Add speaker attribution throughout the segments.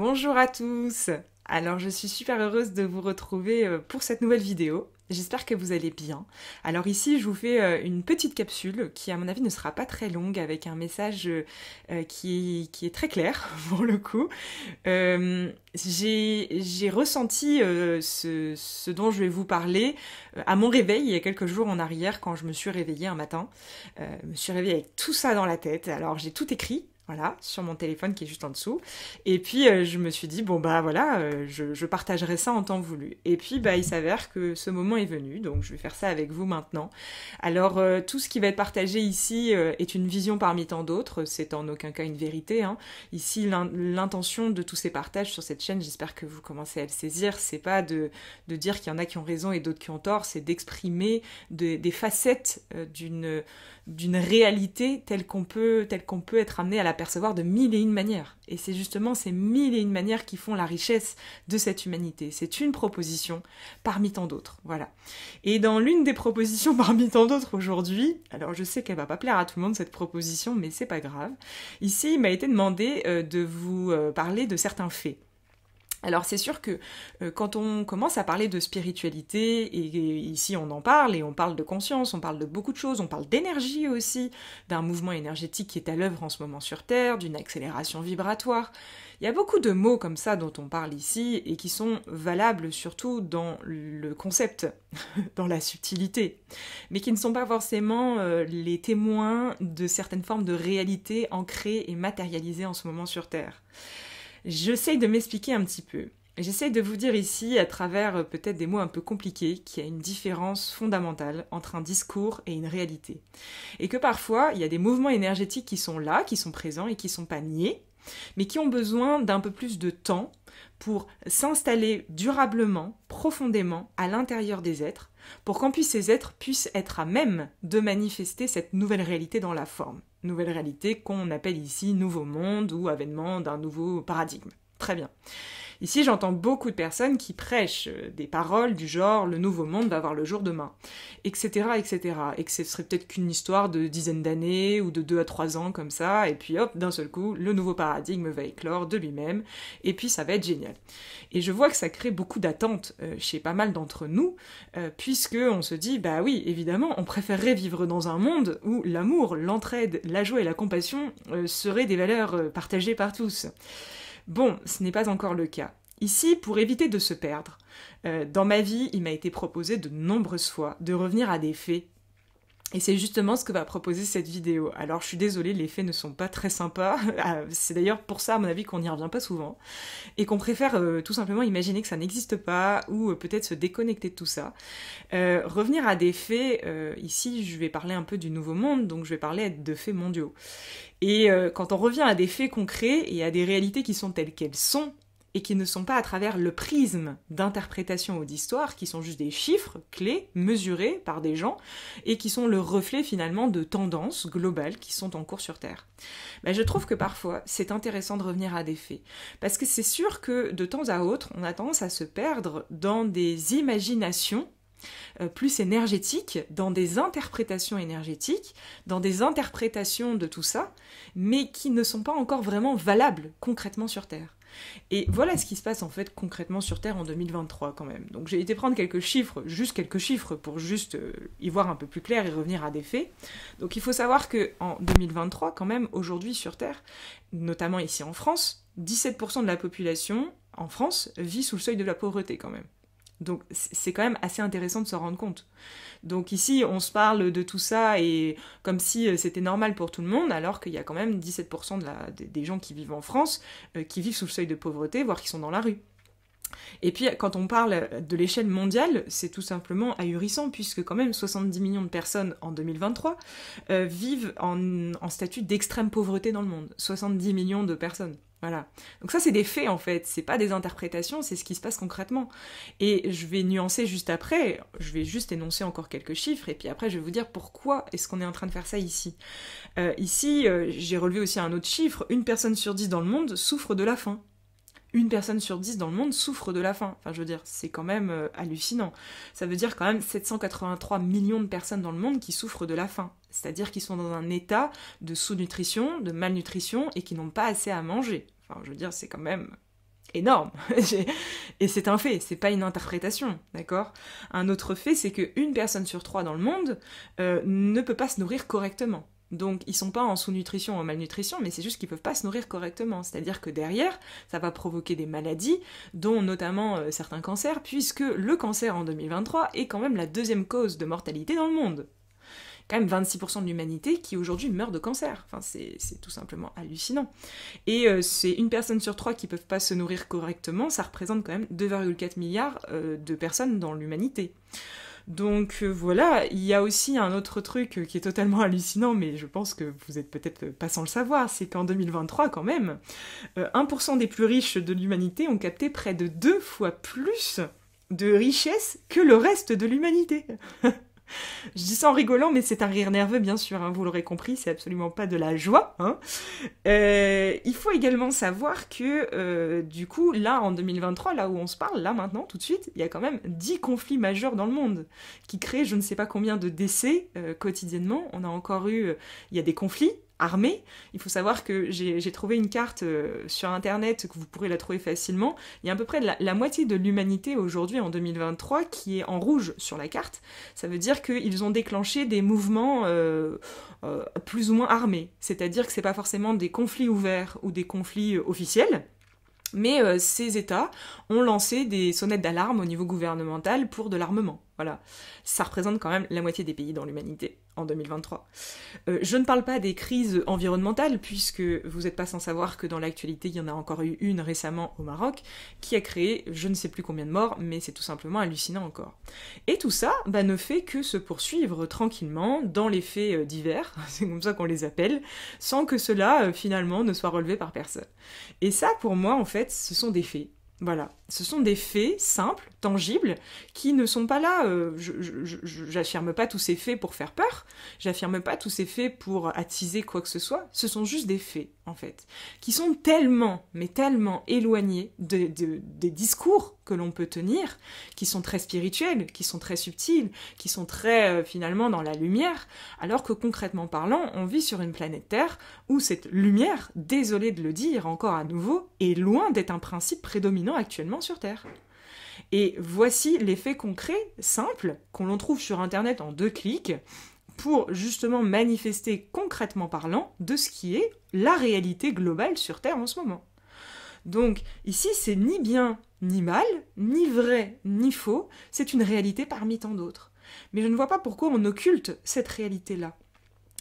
Speaker 1: Bonjour à tous. Alors je suis super heureuse de vous retrouver pour cette nouvelle vidéo. J'espère que vous allez bien. Alors ici je vous fais une petite capsule qui à mon avis ne sera pas très longue avec un message qui est très clair pour le coup. J'ai ressenti ce dont je vais vous parler à mon réveil il y a quelques jours en arrière quand je me suis réveillée un matin. Je me suis réveillée avec tout ça dans la tête. Alors j'ai tout écrit. Voilà, sur mon téléphone qui est juste en dessous. Et puis je me suis dit, bon bah voilà, je partagerai ça en temps voulu. Et puis bah il s'avère que ce moment est venu, donc je vais faire ça avec vous maintenant. Alors tout ce qui va être partagé ici est une vision parmi tant d'autres, c'est en aucun cas une vérité. Hein. Ici l'intention de tous ces partages sur cette chaîne, j'espère que vous commencez à le saisir, c'est pas de dire qu'il y en a qui ont raison et d'autres qui ont tort, c'est d'exprimer des facettes d'une réalité telle qu'on peut être amené à la percevoir de mille et une manières. Et c'est justement ces mille et une manières qui font la richesse de cette humanité. C'est une proposition parmi tant d'autres. Voilà. Et dans l'une des propositions parmi tant d'autres aujourd'hui, alors je sais qu'elle va pas plaire à tout le monde cette proposition, mais c'est pas grave. Ici, il m'a été demandé de vous parler de certains faits. Alors c'est sûr que quand on commence à parler de spiritualité, et ici on en parle, et on parle de conscience, on parle de beaucoup de choses, on parle d'énergie aussi, d'un mouvement énergétique qui est à l'œuvre en ce moment sur Terre, d'une accélération vibratoire, il y a beaucoup de mots comme ça dont on parle ici, et qui sont valables surtout dans le concept, dans la subtilité, mais qui ne sont pas forcément les témoins de certaines formes de réalité ancrées et matérialisées en ce moment sur Terre. J'essaye de m'expliquer un petit peu. J'essaye de vous dire ici, à travers peut-être des mots un peu compliqués, qu'il y a une différence fondamentale entre un discours et une réalité. Et que parfois, il y a des mouvements énergétiques qui sont là, qui sont présents et qui ne sont pas niés, mais qui ont besoin d'un peu plus de temps pour s'installer durablement, profondément, à l'intérieur des êtres, pour ces êtres puissent être à même de manifester cette nouvelle réalité dans la forme. Nouvelle réalité qu'on appelle ici nouveau monde ou avènement d'un nouveau paradigme. Très bien. Ici, j'entends beaucoup de personnes qui prêchent des paroles du genre « le nouveau monde va voir le jour demain », etc., etc. Et que ce serait peut-être qu'une histoire de dizaines d'années ou de 2 à 3 ans comme ça, et puis hop, d'un seul coup, le nouveau paradigme va éclore de lui-même, et puis ça va être génial. Et je vois que ça crée beaucoup d'attentes chez pas mal d'entre nous, puisque on se dit, bah oui, évidemment, on préférerait vivre dans un monde où l'amour, l'entraide, la joie et la compassion seraient des valeurs partagées par tous. Bon, ce n'est pas encore le cas. Ici, pour éviter de se perdre, dans ma vie, il m'a été proposé de nombreuses fois de revenir à des faits. Et c'est justement ce que va proposer cette vidéo. Alors je suis désolée, les faits ne sont pas très sympas. C'est d'ailleurs pour ça, à mon avis, qu'on n'y revient pas souvent. Et qu'on préfère tout simplement imaginer que ça n'existe pas, ou peut-être se déconnecter de tout ça. Revenir à des faits, ici je vais parler un peu du nouveau monde, donc je vais parler de faits mondiaux. Et quand on revient à des faits concrets et à des réalités qui sont telles qu'elles sont, et qui ne sont pas à travers le prisme d'interprétation ou d'histoire, qui sont juste des chiffres clés, mesurés par des gens, et qui sont le reflet finalement de tendances globales qui sont en cours sur Terre. Ben, je trouve que parfois, c'est intéressant de revenir à des faits. Parce que c'est sûr que de temps à autre, on a tendance à se perdre dans des imaginations plus énergétiques, dans des interprétations énergétiques, dans des interprétations de tout ça, mais qui ne sont pas encore vraiment valables concrètement sur Terre. Et voilà ce qui se passe en fait concrètement sur Terre en 2023 quand même. Donc j'ai été prendre quelques chiffres pour juste y voir un peu plus clair et revenir à des faits. Donc il faut savoir qu'en 2023 quand même, aujourd'hui sur Terre, notamment ici en France, 17% de la population en France vit sous le seuil de la pauvreté quand même. Donc c'est quand même assez intéressant de se rendre compte. Donc ici, on se parle de tout ça et comme si c'était normal pour tout le monde, alors qu'il y a quand même 17% des gens qui vivent en France qui vivent sous le seuil de pauvreté, voire qui sont dans la rue. Et puis quand on parle de l'échelle mondiale, c'est tout simplement ahurissant, puisque quand même 70 millions de personnes en 2023 vivent en statut d'extrême pauvreté dans le monde. 70 millions de personnes. Voilà. Donc ça, c'est des faits, en fait. C'est pas des interprétations, c'est ce qui se passe concrètement. Et je vais nuancer juste après, je vais juste énoncer encore quelques chiffres, et puis après, je vais vous dire pourquoi est-ce qu'on est en train de faire ça ici. Ici, j'ai relevé aussi un autre chiffre, 1 personne sur 10 dans le monde souffre de la faim. 1 personne sur 10 dans le monde souffre de la faim. Enfin, je veux dire, c'est quand même hallucinant. Ça veut dire quand même 783 millions de personnes dans le monde qui souffrent de la faim. C'est-à-dire qu'ils sont dans un état de sous-nutrition, de malnutrition, et qui n'ont pas assez à manger. Enfin, je veux dire, c'est quand même énorme. Et c'est un fait, c'est pas une interprétation, d'accord? Un autre fait, c'est qu'une personne sur 3 dans le monde ne peut pas se nourrir correctement. Donc ils sont pas en sous-nutrition ou en malnutrition, mais c'est juste qu'ils peuvent pas se nourrir correctement. C'est-à-dire que derrière, ça va provoquer des maladies, dont notamment certains cancers, puisque le cancer en 2023 est quand même la 2e cause de mortalité dans le monde. Quand même 26% de l'humanité qui aujourd'hui meurt de cancer. Enfin, c'est tout simplement hallucinant. Et c'est une personne sur 3 qui ne peuvent pas se nourrir correctement, ça représente quand même 2,4 milliards de personnes dans l'humanité. Donc voilà, il y a aussi un autre truc qui est totalement hallucinant, mais je pense que vous êtes peut-être pas sans le savoir, c'est qu'en 2023 quand même, 1% des plus riches de l'humanité ont capté près de 2 fois plus de richesse que le reste de l'humanité. Je dis ça en rigolant, mais c'est un rire nerveux, bien sûr, hein, vous l'aurez compris, c'est absolument pas de la joie. Hein. Il faut également savoir que, du coup, là, en 2023, là où on se parle, là, maintenant, tout de suite, il y a quand même 10 conflits majeurs dans le monde, qui créent je ne sais pas combien de décès quotidiennement. On a encore eu... il y a des conflits armée. Il faut savoir que j'ai trouvé une carte sur internet, que vous pourrez la trouver facilement. Il y a à peu près la moitié de l'humanité aujourd'hui en 2023 qui est en rouge sur la carte. Ça veut dire qu'ils ont déclenché des mouvements plus ou moins armés. C'est-à-dire que c'est pas forcément des conflits ouverts ou des conflits officiels, mais ces États ont lancé des sonnettes d'alarme au niveau gouvernemental pour de l'armement. Voilà. Ça représente quand même la moitié des pays dans l'humanité en 2023. Je ne parle pas des crises environnementales, puisque vous n'êtes pas sans savoir que dans l'actualité, il y en a encore eu une récemment au Maroc, qui a créé je ne sais plus combien de morts, mais c'est tout simplement hallucinant encore. Et tout ça ne fait que se poursuivre tranquillement dans les faits divers, c'est comme ça qu'on les appelle, sans que cela finalement ne soit relevé par personne. Et ça, pour moi, en fait, ce sont des faits. Voilà, ce sont des faits simples, tangibles, qui ne sont pas là, j'affirme pas tous ces faits pour faire peur, j'affirme pas tous ces faits pour attiser quoi que ce soit, ce sont juste des faits, en fait, qui sont tellement, mais tellement éloignés des discours que l'on peut tenir, qui sont très spirituels, qui sont très subtils, qui sont très, finalement, dans la lumière, alors que concrètement parlant, on vit sur une planète Terre où cette lumière, désolé de le dire encore à nouveau, est loin d'être un principe prédominant actuellement sur Terre. Et voici les faits concrets, simples, qu'on l'on trouve sur Internet en 2 clics, pour justement manifester concrètement parlant de ce qui est la réalité globale sur Terre en ce moment. Donc ici, c'est ni bien ni mal, ni vrai ni faux, c'est une réalité parmi tant d'autres. Mais je ne vois pas pourquoi on occulte cette réalité-là.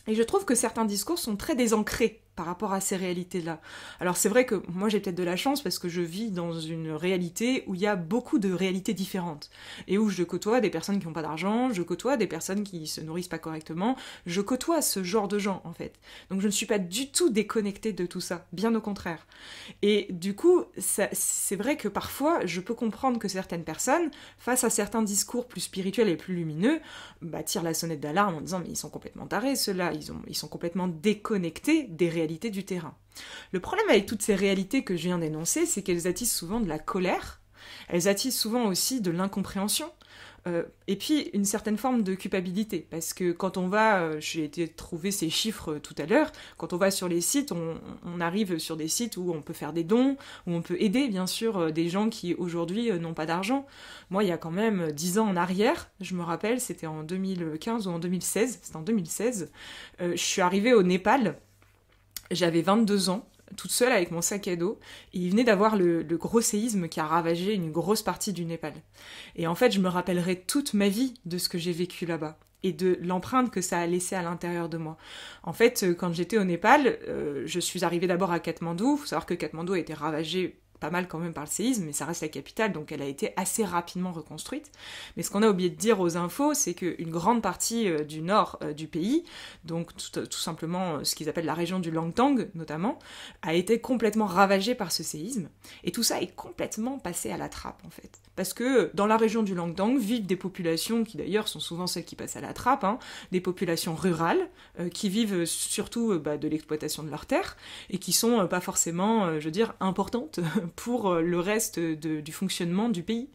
Speaker 1: Et je trouve que certains discours sont très désancrés par rapport à ces réalités-là. Alors c'est vrai que moi j'ai peut-être de la chance parce que je vis dans une réalité où il y a beaucoup de réalités différentes et où je côtoie des personnes qui n'ont pas d'argent, je côtoie des personnes qui se nourrissent pas correctement, je côtoie ce genre de gens en fait. Donc je ne suis pas du tout déconnectée de tout ça, bien au contraire. Et du coup, c'est vrai que parfois je peux comprendre que certaines personnes, face à certains discours plus spirituels et plus lumineux, tirent la sonnette d'alarme en disant mais ils sont complètement tarés ceux-là, ils sont complètement déconnectés des réalités du terrain. Le problème avec toutes ces réalités que je viens d'énoncer, c'est qu'elles attisent souvent de la colère, elles attisent souvent aussi de l'incompréhension, et puis une certaine forme de culpabilité, parce que quand on va, j'ai été trouver ces chiffres tout à l'heure, quand on va sur les sites, on arrive sur des sites où on peut faire des dons, où on peut aider bien sûr des gens qui aujourd'hui n'ont pas d'argent. Moi il y a quand même 10 ans en arrière, je me rappelle, c'était en 2015 ou en 2016, c'était en 2016, je suis arrivée au Népal, j'avais 22 ans, toute seule avec mon sac à dos, et il venait d'avoir le gros séisme qui a ravagé une grosse partie du Népal. Et en fait, je me rappellerai toute ma vie de ce que j'ai vécu là-bas, et de l'empreinte que ça a laissé à l'intérieur de moi. En fait, quand j'étais au Népal, je suis arrivée d'abord à Katmandou. Il faut savoir que Katmandou a été ravagée pas mal quand même par le séisme, mais ça reste la capitale, donc elle a été assez rapidement reconstruite. Mais ce qu'on a oublié de dire aux infos, c'est qu'une grande partie du nord du pays, donc tout simplement ce qu'ils appellent la région du Langtang notamment, a été complètement ravagée par ce séisme. Et tout ça est complètement passé à la trappe en fait. Parce que dans la région du Langtang vivent des populations qui d'ailleurs sont souvent celles qui passent à la trappe, des populations rurales qui vivent surtout de l'exploitation de leurs terres et qui sont pas forcément, importantes pour le reste du fonctionnement du pays.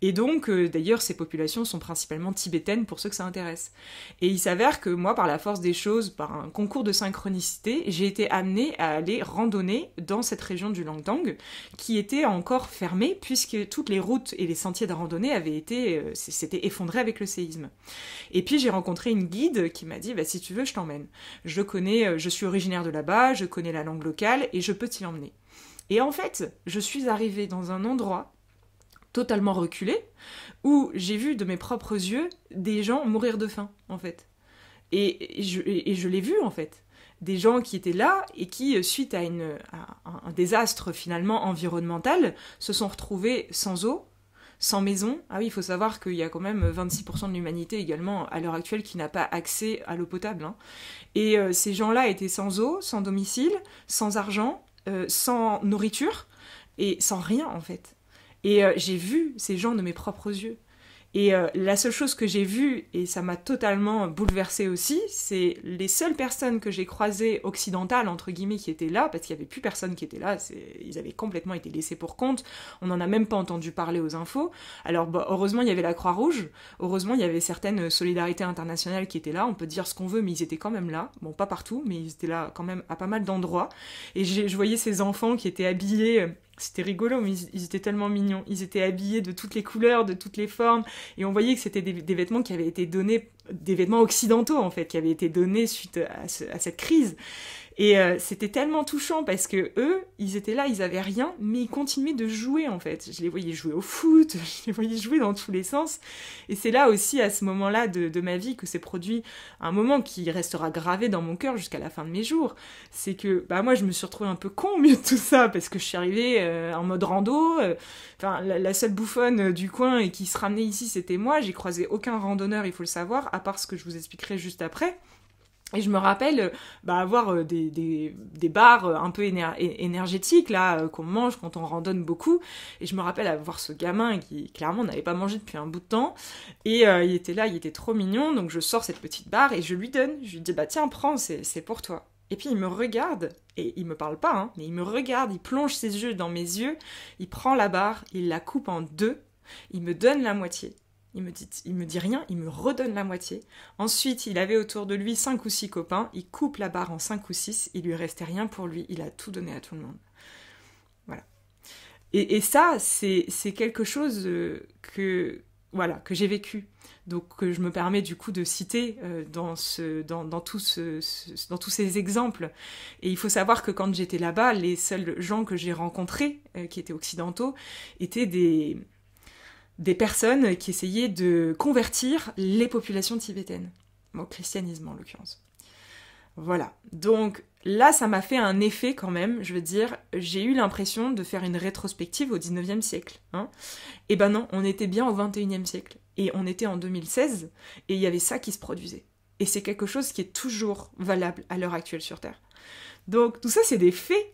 Speaker 1: Et donc, d'ailleurs, ces populations sont principalement tibétaines pour ceux que ça intéresse. Et il s'avère que moi, par la force des choses, par un concours de synchronicité, j'ai été amenée à aller randonner dans cette région du Langtang, qui était encore fermée, puisque toutes les routes et les sentiers de randonnée s'étaient effondrés avec le séisme. Et puis j'ai rencontré une guide qui m'a dit « si tu veux, je t'emmène. Je suis originaire de là-bas, je connais la langue locale, et je peux t'y emmener. » Et en fait, je suis arrivée dans un endroit totalement reculé, où j'ai vu de mes propres yeux des gens mourir de faim, en fait. Et je l'ai vu, en fait. Des gens qui étaient là et qui, suite à un désastre finalement environnemental, se sont retrouvés sans eau, sans maison. Ah oui, il faut savoir qu'il y a quand même 26% de l'humanité également à l'heure actuelle qui n'a pas accès à l'eau potable. Hein. Et ces gens-là étaient sans eau, sans domicile, sans argent, sans nourriture et sans rien en fait. Et j'ai vu ces gens de mes propres yeux. Et la seule chose que j'ai vue, et ça m'a totalement bouleversée aussi, c'est les seules personnes que j'ai croisées occidentales, entre guillemets, qui étaient là, parce qu'il n'y avait plus personne qui était là, ils avaient complètement été laissés pour compte, on n'en a même pas entendu parler aux infos. Alors heureusement il y avait la Croix-Rouge, heureusement il y avait certaines solidarités internationales qui étaient là, on peut dire ce qu'on veut, mais ils étaient quand même là, bon pas partout, mais ils étaient là quand même à pas mal d'endroits, et je voyais ces enfants qui étaient habillés... C'était rigolo, mais ils étaient tellement mignons. Ils étaient habillés de toutes les couleurs, de toutes les formes, et on voyait que c'était des vêtements qui avaient été donnés, des vêtements occidentaux en fait, qui avaient été donnés suite à cette crise. Et c'était tellement touchant parce que eux, ils étaient là, ils avaient rien, mais ils continuaient de jouer en fait. Je les voyais jouer au foot, je les voyais jouer dans tous les sens. Et c'est là aussi, à ce moment-là de ma vie, que s'est produit un moment qui restera gravé dans mon cœur jusqu'à la fin de mes jours. C'est que moi, je me suis retrouvée un peu con au milieu de tout ça parce que je suis arrivée en mode rando. La seule bouffonne du coin et qui se ramenait ici, c'était moi. J'ai croisé aucun randonneur, il faut le savoir, à part ce que je vous expliquerai juste après. Et je me rappelle avoir des bars un peu énergétiques là qu'on mange quand on randonne beaucoup. Et je me rappelle avoir ce gamin qui clairement n'avait pas mangé depuis un bout de temps. Et il était là, il était trop mignon. Donc je sors cette petite barre et je lui donne. Je lui dis tiens prends, c'est pour toi. Et puis il me regarde, et il me parle pas, hein, mais il me regarde, il plonge ses yeux dans mes yeux, il prend la barre, il la coupe en deux, il me donne la moitié. Il me dit rien, il me redonne la moitié. Ensuite, il avait autour de lui 5 ou 6 copains, il coupe la barre en 5 ou 6, il lui restait rien pour lui, il a tout donné à tout le monde. Voilà. Et ça, c'est quelque chose que j'ai vécu. Donc que je me permets du coup de citer dans tous ces exemples. Et il faut savoir que quand j'étais là-bas, les seuls gens que j'ai rencontrés, qui étaient occidentaux, étaient des personnes qui essayaient de convertir les populations tibétaines, au christianisme en l'occurrence. Voilà, donc là ça m'a fait un effet quand même, je veux dire, j'ai eu l'impression de faire une rétrospective au 19e siècle. Hein. Et non, on était bien au 21e siècle, et on était en 2016, et il y avait ça qui se produisait. Et c'est quelque chose qui est toujours valable à l'heure actuelle sur Terre. Donc tout ça c'est des faits.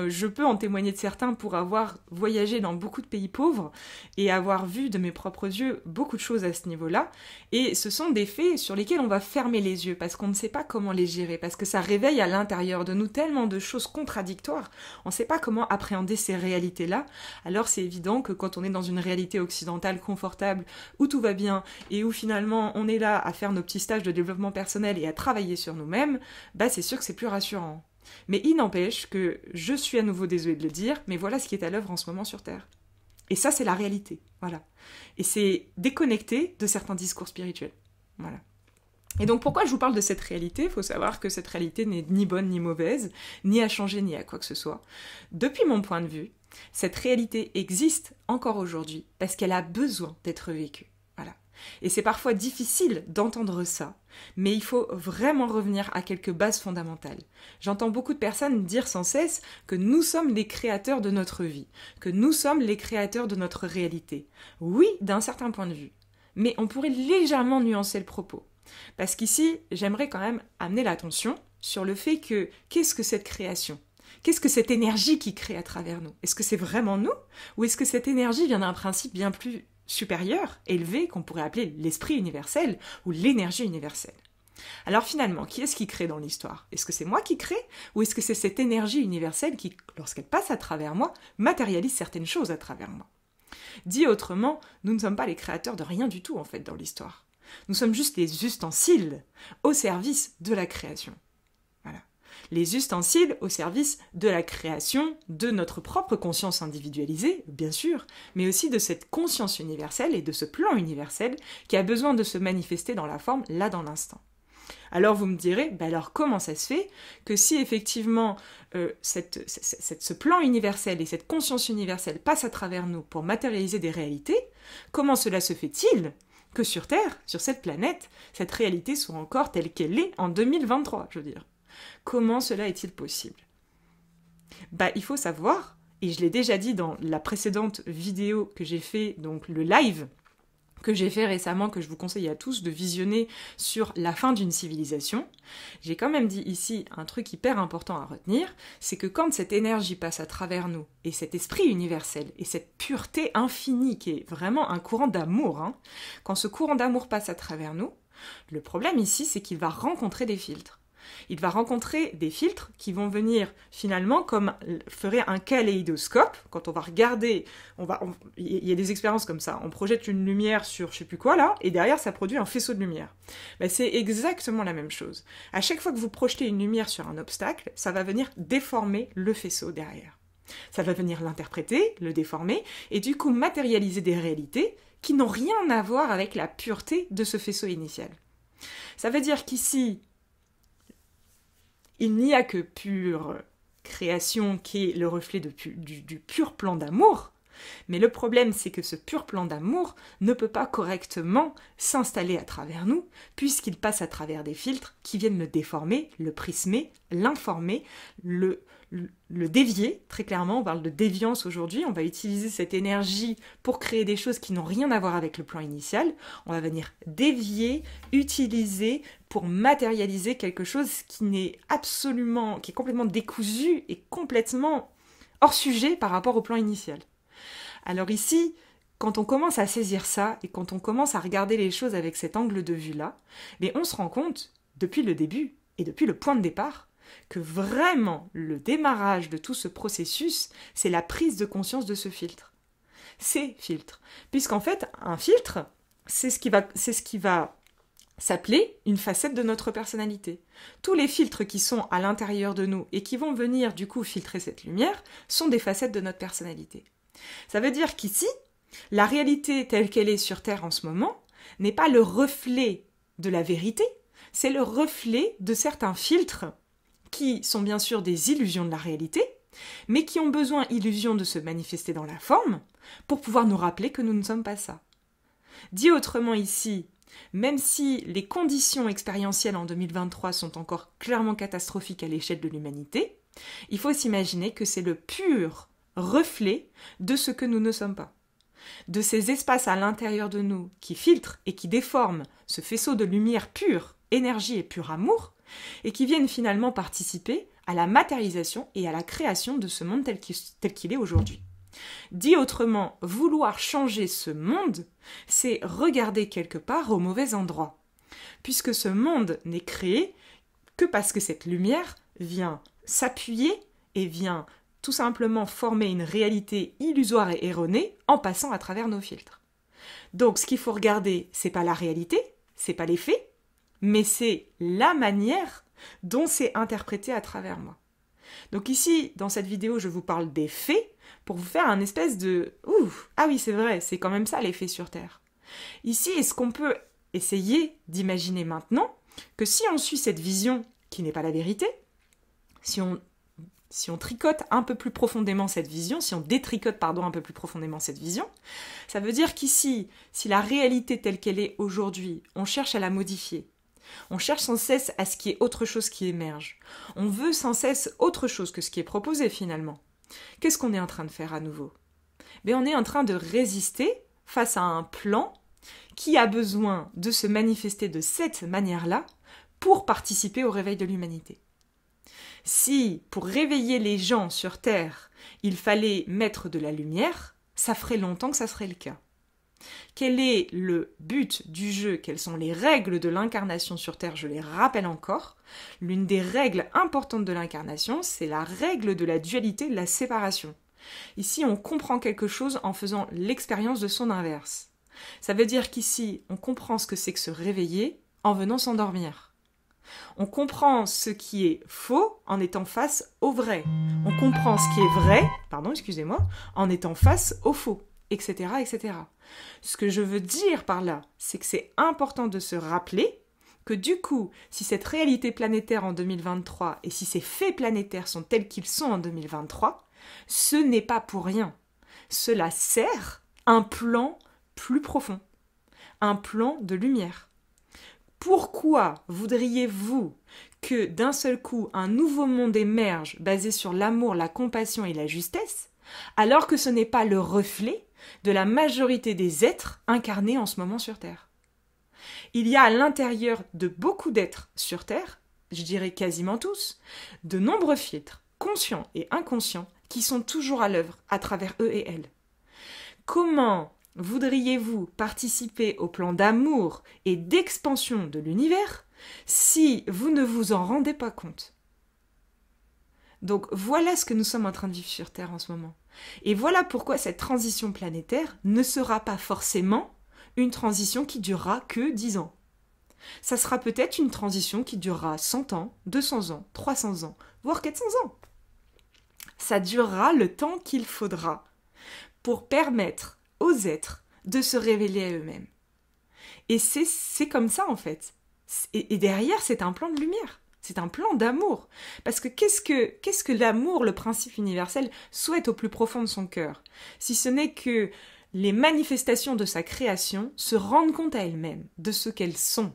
Speaker 1: Je peux en témoigner de certains pour avoir voyagé dans beaucoup de pays pauvres et avoir vu de mes propres yeux beaucoup de choses à ce niveau-là. Et ce sont des faits sur lesquels on va fermer les yeux parce qu'on ne sait pas comment les gérer, parce que ça réveille à l'intérieur de nous tellement de choses contradictoires. On ne sait pas comment appréhender ces réalités-là. Alors c'est évident que quand on est dans une réalité occidentale confortable, où tout va bien et où finalement on est là à faire nos petits stages de développement personnel et à travailler sur nous-mêmes, c'est sûr que c'est plus rassurant. Mais il n'empêche que je suis à nouveau désolée de le dire, mais voilà ce qui est à l'œuvre en ce moment sur Terre. Et ça, c'est la réalité. Voilà. Et c'est déconnecté de certains discours spirituels. Voilà. Et donc pourquoi je vous parle de cette réalité ? Il faut savoir que cette réalité n'est ni bonne ni mauvaise, ni à changer ni à quoi que ce soit. Depuis mon point de vue, cette réalité existe encore aujourd'hui parce qu'elle a besoin d'être vécue. Voilà. Et c'est parfois difficile d'entendre ça, mais il faut vraiment revenir à quelques bases fondamentales. J'entends beaucoup de personnes dire sans cesse que nous sommes les créateurs de notre vie, que nous sommes les créateurs de notre réalité. Oui, d'un certain point de vue, mais on pourrait légèrement nuancer le propos. Parce qu'ici, j'aimerais quand même amener l'attention sur le fait que, qu'est-ce que cette création ? Qu'est-ce que cette énergie qui crée à travers nous ? Est-ce que c'est vraiment nous ? Ou est-ce que cette énergie vient d'un principe bien plus supérieur, élevé, qu'on pourrait appeler l'esprit universel ou l'énergie universelle. Alors finalement, qui est-ce qui crée dans l'histoire? Est-ce que c'est moi qui crée? Ou est-ce que c'est cette énergie universelle qui, lorsqu'elle passe à travers moi, matérialise certaines choses à travers moi? Dit autrement, nous ne sommes pas les créateurs de rien du tout en fait dans l'histoire. Nous sommes juste les ustensiles au service de la création. Voilà. Les ustensiles au service de la création de notre propre conscience individualisée, bien sûr, mais aussi de cette conscience universelle et de ce plan universel qui a besoin de se manifester dans la forme là dans l'instant. Alors vous me direz, alors comment ça se fait que si effectivement ce plan universel et cette conscience universelle passent à travers nous pour matérialiser des réalités, comment cela se fait-il que sur Terre, sur cette planète, cette réalité soit encore telle qu'elle est en 2023, je veux dire. Comment cela est-il possible? Il faut savoir, et je l'ai déjà dit dans la précédente vidéo que j'ai fait, donc le live que j'ai fait récemment, que je vous conseille à tous de visionner sur la fin d'une civilisation, j'ai quand même dit ici un truc hyper important à retenir, c'est que quand cette énergie passe à travers nous, et cet esprit universel, et cette pureté infinie qui est vraiment un courant d'amour, quand ce courant d'amour passe à travers nous, le problème ici, c'est qu'il va rencontrer des filtres. Il va rencontrer des filtres qui vont venir finalement comme ferait un kaléidoscope. Quand on va regarder, il y a des expériences comme ça. On projette une lumière sur je sais plus quoi là, et derrière ça produit un faisceau de lumière. C'est exactement la même chose. À chaque fois que vous projetez une lumière sur un obstacle, ça va venir déformer le faisceau derrière. Ça va venir l'interpréter, le déformer, et du coup matérialiser des réalités qui n'ont rien à voir avec la pureté de ce faisceau initial. Ça veut dire qu'ici, il n'y a que pure création qui est le reflet du pur plan d'amour, mais le problème c'est que ce pur plan d'amour ne peut pas correctement s'installer à travers nous, puisqu'il passe à travers des filtres qui viennent le déformer, le prismer, l'informer, le dévier. Très clairement, on parle de déviance aujourd'hui, on va utiliser cette énergie pour créer des choses qui n'ont rien à voir avec le plan initial, on va venir dévier, utiliser pour matérialiser quelque chose qui est complètement décousu et complètement hors sujet par rapport au plan initial. Alors ici, quand on commence à saisir ça et quand on commence à regarder les choses avec cet angle de vue-là, on se rend compte, depuis le début et depuis le point de départ, que vraiment le démarrage de tout ce processus, c'est la prise de conscience de ce filtre. Ces filtres. Puisqu'en fait, un filtre, c'est ce qui va s'appeler une facette de notre personnalité. Tous les filtres qui sont à l'intérieur de nous et qui vont venir du coup filtrer cette lumière sont des facettes de notre personnalité. Ça veut dire qu'ici, la réalité telle qu'elle est sur Terre en ce moment n'est pas le reflet de la vérité, c'est le reflet de certains filtres qui sont bien sûr des illusions de la réalité, mais qui ont besoin illusions de se manifester dans la forme pour pouvoir nous rappeler que nous ne sommes pas ça. Dit autrement ici, même si les conditions expérientielles en 2023 sont encore clairement catastrophiques à l'échelle de l'humanité, il faut s'imaginer que c'est le pur reflet de ce que nous ne sommes pas. De ces espaces à l'intérieur de nous qui filtrent et qui déforment ce faisceau de lumière pure, énergie et pur amour, et qui viennent finalement participer à la matérialisation et à la création de ce monde tel qu'il est aujourd'hui. Dit autrement, vouloir changer ce monde, c'est regarder quelque part au mauvais endroit, puisque ce monde n'est créé que parce que cette lumière vient s'appuyer et vient tout simplement former une réalité illusoire et erronée en passant à travers nos filtres. Donc ce qu'il faut regarder, c'est pas la réalité, c'est pas les faits, mais c'est la manière dont c'est interprété à travers moi. Donc ici, dans cette vidéo, je vous parle des faits pour vous faire un espèce de « Ouf, ah oui, c'est vrai, c'est quand même ça les faits sur Terre ». Ici, est-ce qu'on peut essayer d'imaginer maintenant que si on suit cette vision qui n'est pas la vérité, si on tricote un peu plus profondément cette vision, si on détricote, un peu plus profondément cette vision, ça veut dire qu'ici, si la réalité telle qu'elle est aujourd'hui, on cherche à la modifier, on cherche sans cesse à ce qu'il y ait autre chose qui émerge, on veut sans cesse autre chose que ce qui est proposé finalement. Qu'est-ce qu'on est en train de faire à nouveau ? On est en train de résister face à un plan qui a besoin de se manifester de cette manière-là pour participer au réveil de l'humanité. Si, pour réveiller les gens sur Terre, il fallait mettre de la lumière, ça ferait longtemps que ça serait le cas. Quel est le but du jeu? Quelles sont les règles de l'incarnation sur Terre? Je les rappelle encore. L'une des règles importantes de l'incarnation, c'est la règle de la dualité, de la séparation. Ici, on comprend quelque chose en faisant l'expérience de son inverse. Ça veut dire qu'ici, on comprend ce que c'est que se réveiller en venant s'endormir. On comprend ce qui est faux en étant face au vrai. On comprend ce qui est vrai, en étant face au faux, etc., etc. Ce que je veux dire par là, c'est que c'est important de se rappeler que du coup, si cette réalité planétaire en 2023 et si ces faits planétaires sont tels qu'ils sont en 2023, ce n'est pas pour rien. Cela sert un plan plus profond, un plan de lumière. Pourquoi voudriez-vous que d'un seul coup un nouveau monde émerge basé sur l'amour, la compassion et la justesse, alors que ce n'est pas le reflet de la majorité des êtres incarnés en ce moment sur Terre? Il y a à l'intérieur de beaucoup d'êtres sur Terre, je dirais quasiment tous, de nombreux filtres, conscients et inconscients, qui sont toujours à l'œuvre à travers eux et elles. Comment voudriez-vous participer au plan d'amour et d'expansion de l'univers si vous ne vous en rendez pas compte? Donc voilà ce que nous sommes en train de vivre sur Terre en ce moment. Et voilà pourquoi cette transition planétaire ne sera pas forcément une transition qui durera que 10 ans. Ça sera peut-être une transition qui durera 100 ans, 200 ans, 300 ans, voire 400 ans. Ça durera le temps qu'il faudra pour permettre aux êtres de se révéler à eux-mêmes. Et c'est comme ça en fait. Et derrière, c'est un plan de lumière. C'est un plan d'amour. Parce que qu'est-ce que l'amour, le principe universel, souhaite au plus profond de son cœur? Si ce n'est que les manifestations de sa création se rendent compte à elles-mêmes de ce qu'elles sont,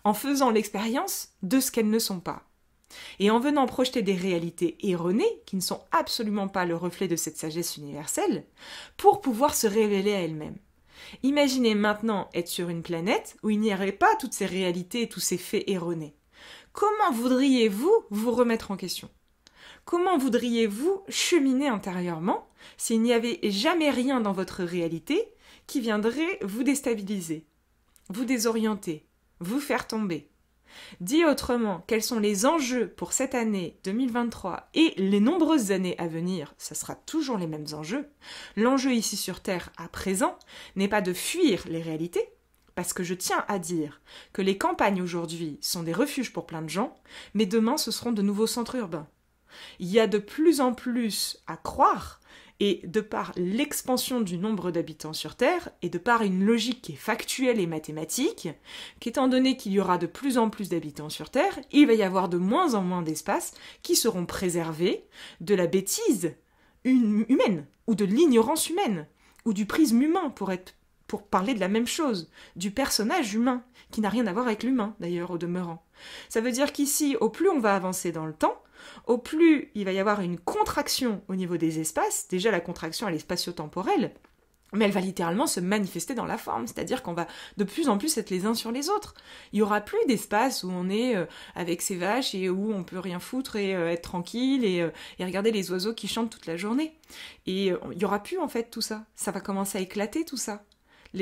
Speaker 1: en faisant l'expérience de ce qu'elles ne sont pas. Et en venant projeter des réalités erronées, qui ne sont absolument pas le reflet de cette sagesse universelle, pour pouvoir se révéler à elles-mêmes. Imaginez maintenant être sur une planète où il n'y aurait pas toutes ces réalités et tous ces faits erronés. Comment voudriez-vous vous remettre en question? Comment voudriez-vous cheminer intérieurement s'il n'y avait jamais rien dans votre réalité qui viendrait vous déstabiliser, vous désorienter, vous faire tomber? Dit autrement, quels sont les enjeux pour cette année 2023 et les nombreuses années à venir? Ça sera toujours les mêmes enjeux. L'enjeu ici sur Terre, à présent, n'est pas de fuir les réalités, parce que je tiens à dire que les campagnes aujourd'hui sont des refuges pour plein de gens, mais demain ce seront de nouveaux centres urbains. Il y a de plus en plus à croire, et de par l'expansion du nombre d'habitants sur Terre, et de par une logique qui est factuelle et mathématique, qu'étant donné qu'il y aura de plus en plus d'habitants sur Terre, il va y avoir de moins en moins d'espaces qui seront préservés de la bêtise humaine, ou de l'ignorance humaine, ou du prisme humain pour parler de la même chose, du personnage humain, qui n'a rien à voir avec l'humain, d'ailleurs, au demeurant. Ça veut dire qu'ici, au plus on va avancer dans le temps, au plus il va y avoir une contraction au niveau des espaces. Déjà, la contraction, elle est spatio-temporelle, mais elle va littéralement se manifester dans la forme, c'est-à-dire qu'on va de plus en plus être les uns sur les autres. Il n'y aura plus d'espace où on est avec ses vaches et où on peut rien foutre et être tranquille et regarder les oiseaux qui chantent toute la journée. Et il n'y aura plus en fait tout ça. Ça va commencer à éclater tout ça.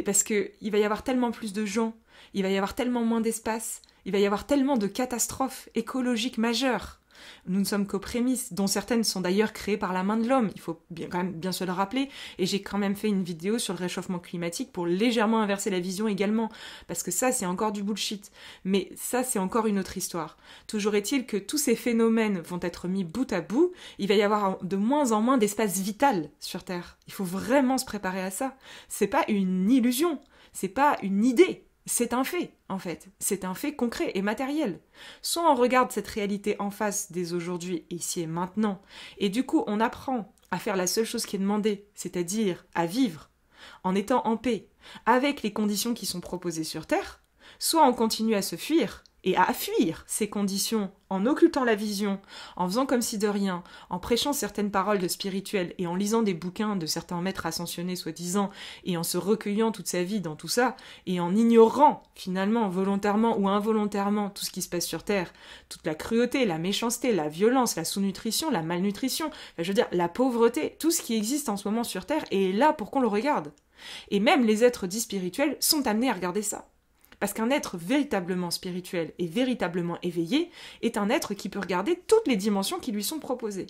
Speaker 1: Parce qu'il va y avoir tellement plus de gens, il va y avoir tellement moins d'espace, il va y avoir tellement de catastrophes écologiques majeures. Nous ne sommes qu'aux prémices, dont certaines sont d'ailleurs créées par la main de l'homme, il faut quand même bien se le rappeler, et j'ai quand même fait une vidéo sur le réchauffement climatique pour légèrement inverser la vision également, parce que ça c'est encore du bullshit, mais ça c'est encore une autre histoire. Toujours est-il que tous ces phénomènes vont être mis bout à bout, il va y avoir de moins en moins d'espace vital sur Terre. Il faut vraiment se préparer à ça. C'est pas une illusion, c'est pas une idée. C'est un fait, en fait. C'est un fait concret et matériel. Soit on regarde cette réalité en face dès aujourd'hui, ici et maintenant, et du coup on apprend à faire la seule chose qui est demandée, c'est-à-dire à vivre, en étant en paix, avec les conditions qui sont proposées sur Terre, soit on continue à se fuir, et à fuir ces conditions en occultant la vision, en faisant comme si de rien, en prêchant certaines paroles de spirituels et en lisant des bouquins de certains maîtres ascensionnés soi-disant et en se recueillant toute sa vie dans tout ça et en ignorant finalement volontairement ou involontairement tout ce qui se passe sur Terre, toute la cruauté, la méchanceté, la violence, la sous-nutrition, la malnutrition, je veux dire la pauvreté, tout ce qui existe en ce moment sur Terre est là pour qu'on le regarde. Et même les êtres dits spirituels sont amenés à regarder ça. Parce qu'un être véritablement spirituel et véritablement éveillé est un être qui peut regarder toutes les dimensions qui lui sont proposées,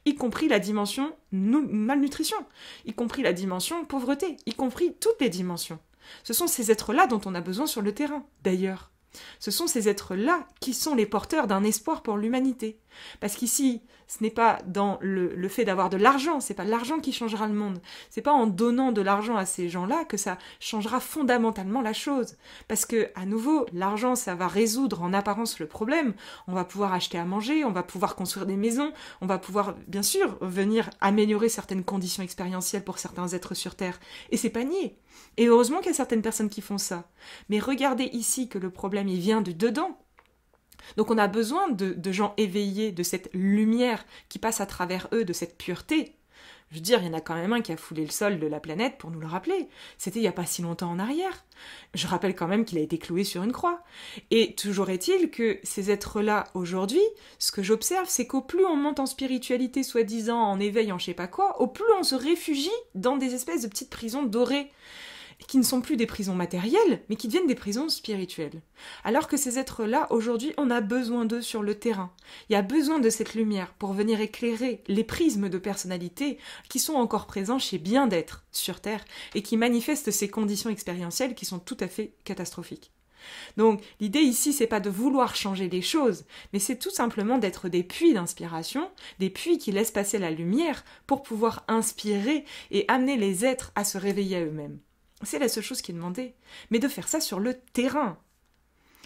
Speaker 1: y compris la dimension malnutrition, y compris la dimension pauvreté, y compris toutes les dimensions. Ce sont ces êtres-là dont on a besoin sur le terrain, d'ailleurs. Ce sont ces êtres-là qui sont les porteurs d'un espoir pour l'humanité. Parce qu'ici, ce n'est pas dans le fait d'avoir de l'argent, c'est pas l'argent qui changera le monde. C'est pas en donnant de l'argent à ces gens-là que ça changera fondamentalement la chose. Parce que, à nouveau, l'argent, ça va résoudre en apparence le problème. On va pouvoir acheter à manger, on va pouvoir construire des maisons, on va pouvoir, bien sûr, venir améliorer certaines conditions expérientielles pour certains êtres sur Terre. Et c'est pas nié. Et heureusement qu'il y a certaines personnes qui font ça. Mais regardez ici que le problème, il vient du dedans. Donc on a besoin de gens éveillés, de cette lumière qui passe à travers eux, de cette pureté. Je veux dire, il y en a quand même un qui a foulé le sol de la planète pour nous le rappeler. C'était il n'y a pas si longtemps en arrière. Je rappelle quand même qu'il a été cloué sur une croix. Et toujours est-il que ces êtres-là, aujourd'hui, ce que j'observe, c'est qu'au plus on monte en spiritualité, soi-disant, en éveil, en je sais pas quoi, au plus on se réfugie dans des espèces de petites prisons dorées, qui ne sont plus des prisons matérielles, mais qui deviennent des prisons spirituelles. Alors que ces êtres-là, aujourd'hui, on a besoin d'eux sur le terrain. Il y a besoin de cette lumière pour venir éclairer les prismes de personnalité qui sont encore présents chez bien d'êtres sur Terre et qui manifestent ces conditions expérientielles qui sont tout à fait catastrophiques. Donc, l'idée ici, c'est pas de vouloir changer les choses, mais c'est tout simplement d'être des puits d'inspiration, des puits qui laissent passer la lumière pour pouvoir inspirer et amener les êtres à se réveiller à eux-mêmes. C'est la seule chose qui est demandée, mais de faire ça sur le terrain.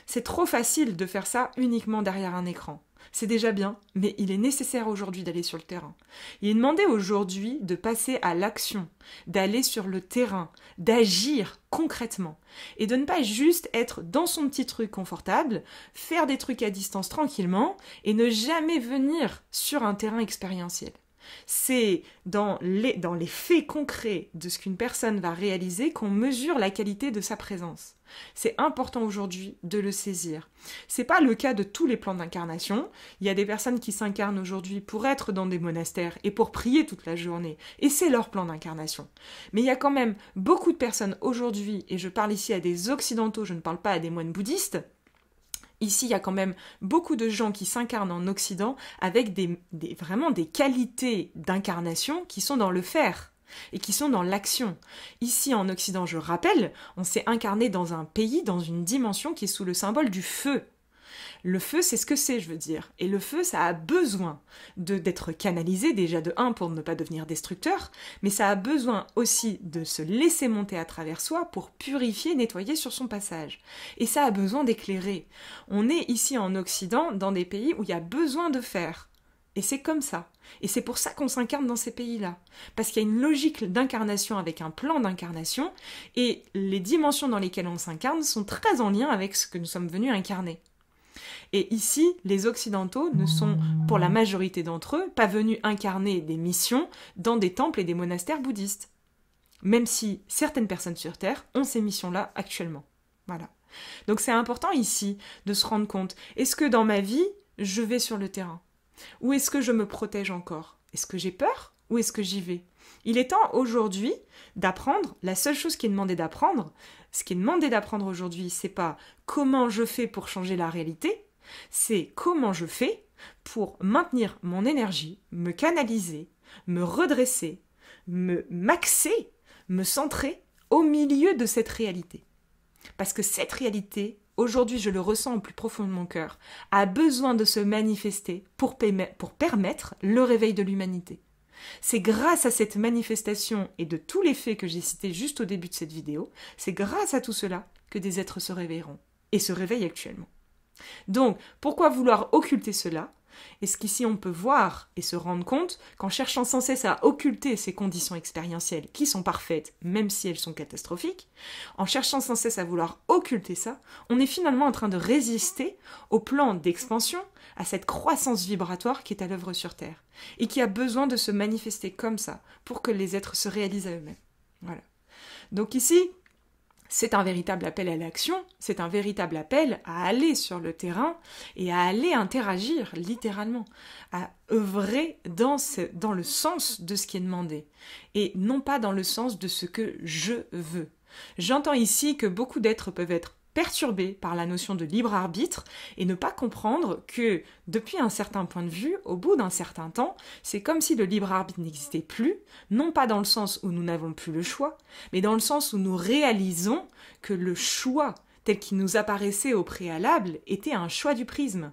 Speaker 1: C'est trop facile de faire ça uniquement derrière un écran. C'est déjà bien, mais il est nécessaire aujourd'hui d'aller sur le terrain. Il est demandé aujourd'hui de passer à l'action, d'aller sur le terrain, d'agir concrètement, et de ne pas juste être dans son petit truc confortable, faire des trucs à distance tranquillement, et ne jamais venir sur un terrain expérientiel. C'est dans les faits concrets de ce qu'une personne va réaliser qu'on mesure la qualité de sa présence. C'est important aujourd'hui de le saisir. C'est pas le cas de tous les plans d'incarnation. Il y a des personnes qui s'incarnent aujourd'hui pour être dans des monastères et pour prier toute la journée. Et c'est leur plan d'incarnation. Mais il y a quand même beaucoup de personnes aujourd'hui, et je parle ici à des occidentaux, je ne parle pas à des moines bouddhistes. Ici, il y a quand même beaucoup de gens qui s'incarnent en Occident avec vraiment des qualités d'incarnation qui sont dans le faire et qui sont dans l'action. Ici, en Occident, je rappelle, on s'est incarné dans un pays, dans une dimension qui est sous le symbole du feu. Le feu, c'est ce que c'est, je veux dire. Et le feu, ça a besoin d'être canalisé, déjà de 1 pour ne pas devenir destructeur, mais ça a besoin aussi de se laisser monter à travers soi pour purifier, nettoyer sur son passage. Et ça a besoin d'éclairer. On est ici en Occident, dans des pays où il y a besoin de faire. Et c'est comme ça. Et c'est pour ça qu'on s'incarne dans ces pays-là. Parce qu'il y a une logique d'incarnation avec un plan d'incarnation, et les dimensions dans lesquelles on s'incarne sont très en lien avec ce que nous sommes venus incarner. Et ici, les Occidentaux ne sont, pour la majorité d'entre eux, pas venus incarner des missions dans des temples et des monastères bouddhistes. Même si certaines personnes sur Terre ont ces missions-là actuellement. Voilà. Donc c'est important ici de se rendre compte, est-ce que dans ma vie, je vais sur le terrain? Ou est-ce que je me protège encore? Est-ce que j'ai peur? Ou est-ce que j'y vais? Il est temps aujourd'hui d'apprendre, la seule chose qui est demandée d'apprendre, ce qui est demandé d'apprendre aujourd'hui, c'est pas comment je fais pour changer la réalité, c'est comment je fais pour maintenir mon énergie, me canaliser, me redresser, m'axer, me centrer au milieu de cette réalité. Parce que cette réalité, aujourd'hui je le ressens au plus profond de mon cœur, a besoin de se manifester pour permettre le réveil de l'humanité. C'est grâce à cette manifestation et de tous les faits que j'ai cités juste au début de cette vidéo, c'est grâce à tout cela que des êtres se réveilleront et se réveillent actuellement. Donc, pourquoi vouloir occulter cela? Et ce qu'ici on peut voir et se rendre compte, qu'en cherchant sans cesse à occulter ces conditions expérientielles qui sont parfaites, même si elles sont catastrophiques, en cherchant sans cesse à vouloir occulter ça, on est finalement en train de résister au plan d'expansion, à cette croissance vibratoire qui est à l'œuvre sur Terre, et qui a besoin de se manifester comme ça, pour que les êtres se réalisent à eux-mêmes. Voilà. Donc ici, c'est un véritable appel à l'action, c'est un véritable appel à aller sur le terrain et à aller interagir, littéralement, à œuvrer dans le sens de ce qui est demandé, et non pas dans le sens de ce que je veux. J'entends ici que beaucoup d'êtres peuvent être perturbés par la notion de libre arbitre et ne pas comprendre que, depuis un certain point de vue, au bout d'un certain temps, c'est comme si le libre arbitre n'existait plus, non pas dans le sens où nous n'avons plus le choix, mais dans le sens où nous réalisons que le choix tel qu'il nous apparaissait au préalable était un choix du prisme.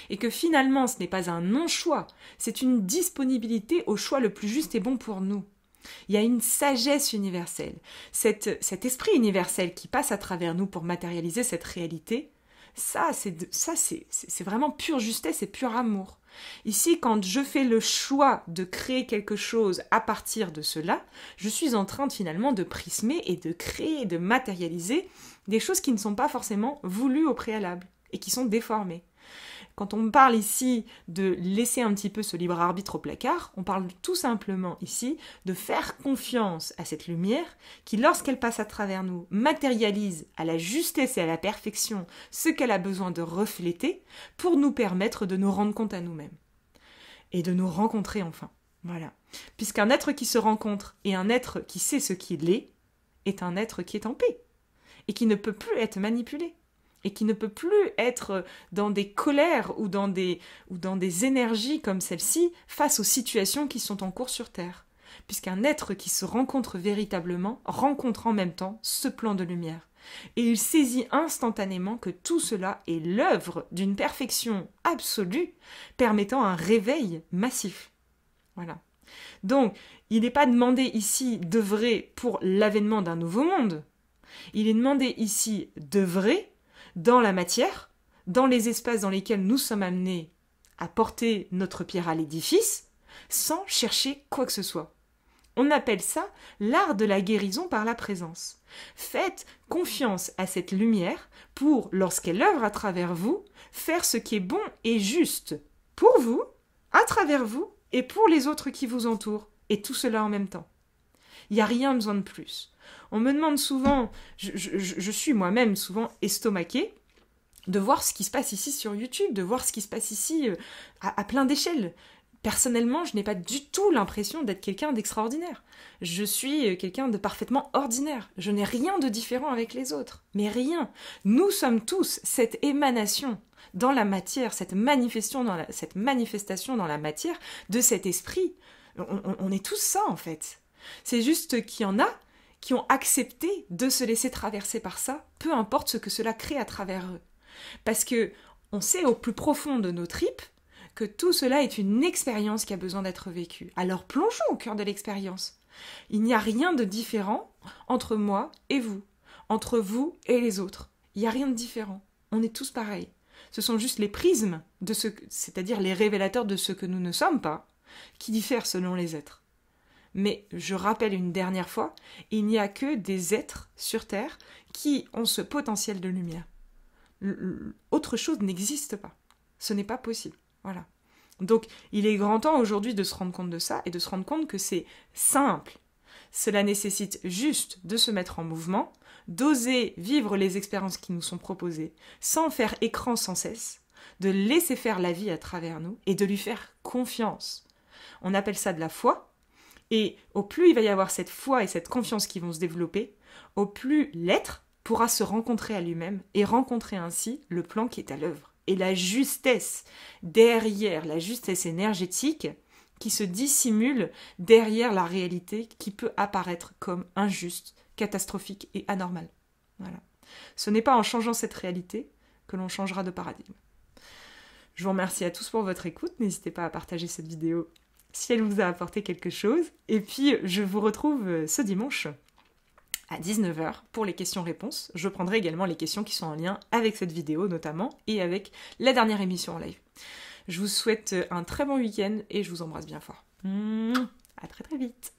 Speaker 1: Et que finalement ce n'est pas un non-choix, c'est une disponibilité au choix le plus juste et bon pour nous. Il y a une sagesse universelle, cet esprit universel qui passe à travers nous pour matérialiser cette réalité, ça c'est vraiment pure justesse et pur amour. Ici, quand je fais le choix de créer quelque chose à partir de cela, je suis en train finalement de prismer et de créer, de matérialiser des choses qui ne sont pas forcément voulues au préalable et qui sont déformées. Quand on parle ici de laisser un petit peu ce libre arbitre au placard, on parle tout simplement ici de faire confiance à cette lumière qui, lorsqu'elle passe à travers nous, matérialise à la justesse et à la perfection ce qu'elle a besoin de refléter pour nous permettre de nous rendre compte à nous-mêmes. Et de nous rencontrer enfin. Voilà. Puisqu'un être qui se rencontre et un être qui sait ce qu'il est un être qui est en paix et qui ne peut plus être manipulé. Et qui ne peut plus être dans des colères ou dans des énergies comme celle-ci face aux situations qui sont en cours sur Terre. Puisqu'un être qui se rencontre véritablement rencontre en même temps ce plan de lumière. Et il saisit instantanément que tout cela est l'œuvre d'une perfection absolue permettant un réveil massif. Voilà. Donc, il n'est pas demandé ici d'œuvrer pour l'avènement d'un nouveau monde. Il est demandé ici d'œuvrer dans la matière, dans les espaces dans lesquels nous sommes amenés à porter notre pierre à l'édifice, sans chercher quoi que ce soit. On appelle ça l'art de la guérison par la présence. Faites confiance à cette lumière pour, lorsqu'elle œuvre à travers vous, faire ce qui est bon et juste pour vous, à travers vous et pour les autres qui vous entourent, et tout cela en même temps. Il n'y a rien besoin de plus. On me demande souvent, je suis moi-même souvent estomaquée, de voir ce qui se passe ici sur YouTube, de voir ce qui se passe ici à plein d'échelles. Personnellement, je n'ai pas du tout l'impression d'être quelqu'un d'extraordinaire. Je suis quelqu'un de parfaitement ordinaire. Je n'ai rien de différent avec les autres. Mais rien. Nous sommes tous cette émanation dans la matière, cette manifestation dans la matière de cet esprit. On est tous ça, en fait. C'est juste qu'il y en a qui ont accepté de se laisser traverser par ça, peu importe ce que cela crée à travers eux. Parce que on sait au plus profond de nos tripes que tout cela est une expérience qui a besoin d'être vécue. Alors plongeons au cœur de l'expérience. Il n'y a rien de différent entre moi et vous, entre vous et les autres. Il n'y a rien de différent. On est tous pareils. Ce sont juste les prismes, c'est-à-dire les révélateurs de ce que nous ne sommes pas, qui diffèrent selon les êtres. Mais je rappelle une dernière fois, il n'y a que des êtres sur Terre qui ont ce potentiel de lumière. Autre chose n'existe pas. Ce n'est pas possible. Voilà. Donc, il est grand temps aujourd'hui de se rendre compte de ça et de se rendre compte que c'est simple. Cela nécessite juste de se mettre en mouvement, d'oser vivre les expériences qui nous sont proposées sans faire écran sans cesse, de laisser faire la vie à travers nous et de lui faire confiance. On appelle ça de la foi. Et au plus il va y avoir cette foi et cette confiance qui vont se développer, au plus l'être pourra se rencontrer à lui-même et rencontrer ainsi le plan qui est à l'œuvre. Et la justesse derrière, la justesse énergétique qui se dissimule derrière la réalité qui peut apparaître comme injuste, catastrophique et anormale. Voilà. Ce n'est pas en changeant cette réalité que l'on changera de paradigme. Je vous remercie à tous pour votre écoute. N'hésitez pas à partager cette vidéo si elle vous a apporté quelque chose. Et puis, je vous retrouve ce dimanche à 19h pour les questions-réponses. Je prendrai également les questions qui sont en lien avec cette vidéo notamment et avec la dernière émission en live. Je vous souhaite un très bon week-end et je vous embrasse bien fort. À très très vite.